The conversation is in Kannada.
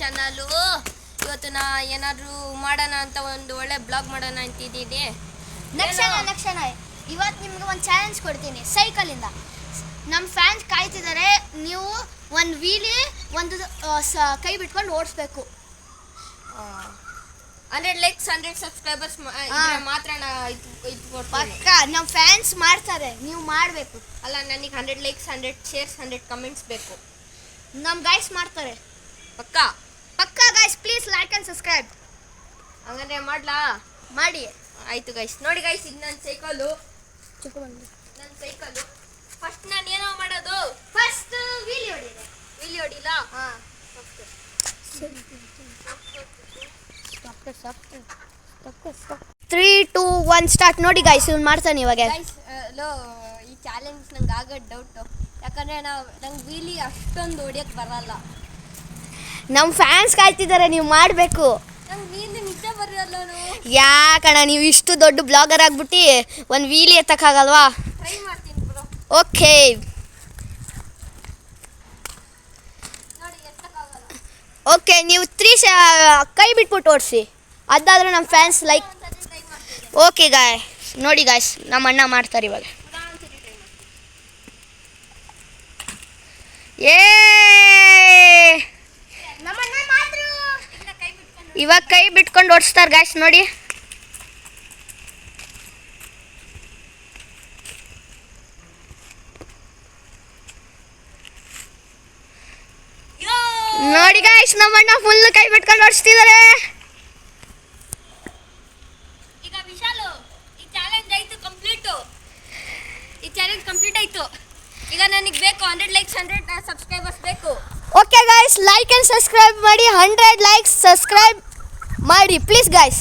ಚಾನಲು. ಇವತ್ತು ನಾ ಏನಾದರೂ ಮಾಡೋಣ ಅಂತ ಒಂದು ಒಳ್ಳೆ ಬ್ಲಾಗ್ ಮಾಡೋಣ ಅಂತಿದ್ದೀನಿ. ನಕ್ಷಣ ಇವತ್ತು ನಿಮ್ಗೆ ಒಂದು ಚಾಲೆಂಜ್ ಕೊಡ್ತೀನಿ. ಸೈಕಲಿಂದ ನಮ್ಮ ಫ್ಯಾನ್ಸ್ ಕಾಯ್ತಿದ್ದಾರೆ. ನೀವು ಒಂದು ವೀಲಿ ಒಂದು ಕೈ ಬಿಟ್ಕೊಂಡು ಓಡಿಸ್ಬೇಕು. 100 likes 100 subscribers ಮಾತ್ರ ಪಕ್ಕ ನಮ್ಮ ಫ್ಯಾನ್ಸ್ ಮಾಡ್ತಾರೆ, ನೀವು ಮಾಡಬೇಕು. ಅಲ್ಲ, ನನಗೆ 100 likes 100 shares 100 comments ಬೇಕು. ನಮ್ಮ ಗೈಸ್ ಮಾಡ್ತಾರೆ ಪಕ್ಕ guys. Please like and subscribe. ಹಂಗಂದ್ರೆ ಮಾಡ್ಲಾ? ಮಾಡಿ. ಆಯಿತು ಗೈಸ್. ನೋಡಿ ಗೈಸ್, ಇದು ನನ್ನ ಸೈಕಲು. ಫಸ್ಟ್ ನಾನು ಏನೋ ಮಾಡೋದು? ಫಸ್ಟ್ ವೀಲಿ ಹೊಡಿಲ್ಲ. ಹಾಂ, 3, 2, 1 ಸ್ಟಾರ್ಟ್. ನೋಡಿ ಗೈಸ್, ಇವ್ನು ಮಾಡ್ತಾನೆ ಇವಾಗ. ಗೈಸ್, ಈ ಚಾಲೆಂಜ್ ನಂಗೆ ಆಗೋದು ಡೌಟು. ಯಾಕಂದರೆ ನಂಗೆ ವೀಲಿ ಅಷ್ಟೊಂದು ಹೊಡಿಯೋಕ್ಕೆ ಬರಲ್ಲ. ನಮ್ಮ ಫ್ಯಾನ್ಸ್ ಕಾಯ್ತಿದ್ದಾರೆ, ನೀವು ಮಾಡಬೇಕು. ನಂಗೆ ವೀಲಿ ನಿಜ ಬರಲ್ಲ. ಯಾಕಣ್ಣ, ನೀವು ಇಷ್ಟು ದೊಡ್ಡ ಬ್ಲಾಗರ್ ಆಗ್ಬಿಟ್ಟು ಒಂದು ವೀಲಿ ಎತ್ತಕ್ಕಾಗಲ್ವಾ? ಟ್ರೈ ಮಾಡ್ತೀನಿ ಬ್ರೋ. ಓಕೆ, ನೋಡಿ, ಎತ್ತಕ್ಕಾಗಲ್ಲ. ಓಕೆ, ನೀವು 3 ಕೈ ಬಿಟ್ಬಿಟ್ಟು ಓಡಿಸಿ. ಅದಾದರೆ ನಮ್ಮ ಫ್ಯಾನ್ಸ್ ಲೈಕ್. ಟ್ರೈ ಮಾಡ್ತೀನಿ. ಓಕೆ ಗಾಯ್, ನೋಡಿ ಗಾಯ್ಸ್, ನಮ್ಮ ಅಣ್ಣ ಮಾಡ್ತಾರೆ ಇವಾಗ. ಇವಾಗ ಕೈ ಬಿಟ್ಕೊಂಡು ಓಡಿಸ್ತಾರೆ ಗಾಯ್ಸ್, ನೋಡಿ. ನೋಡಿ ಗಾಯ್ಸ್, ನಮ್ಮಣ್ಣ ಫುಲ್ ಕೈ ಬಿಟ್ಕೊಂಡು ಓಡಿಸ್ತಿದ್ದಾರೆ. ಈಗ ವಿಶಾಲು, ಈ ಚಾಲೆಂಜ್ ಕಂಪ್ಲೀಟ್ ಆಯ್ತು. ಈಗ ನನಗೆ ಬೇಕು 100 likes 100 subscribers ಬೇಕು. Okay guys, like and subscribe ಮಾಡಿ. 100 likes ಸಬ್ಸ್ಕ್ರೈಬ್ ಮಾಡಿ ಪ್ಲೀಸ್ ಗಾಯ್ಸ್.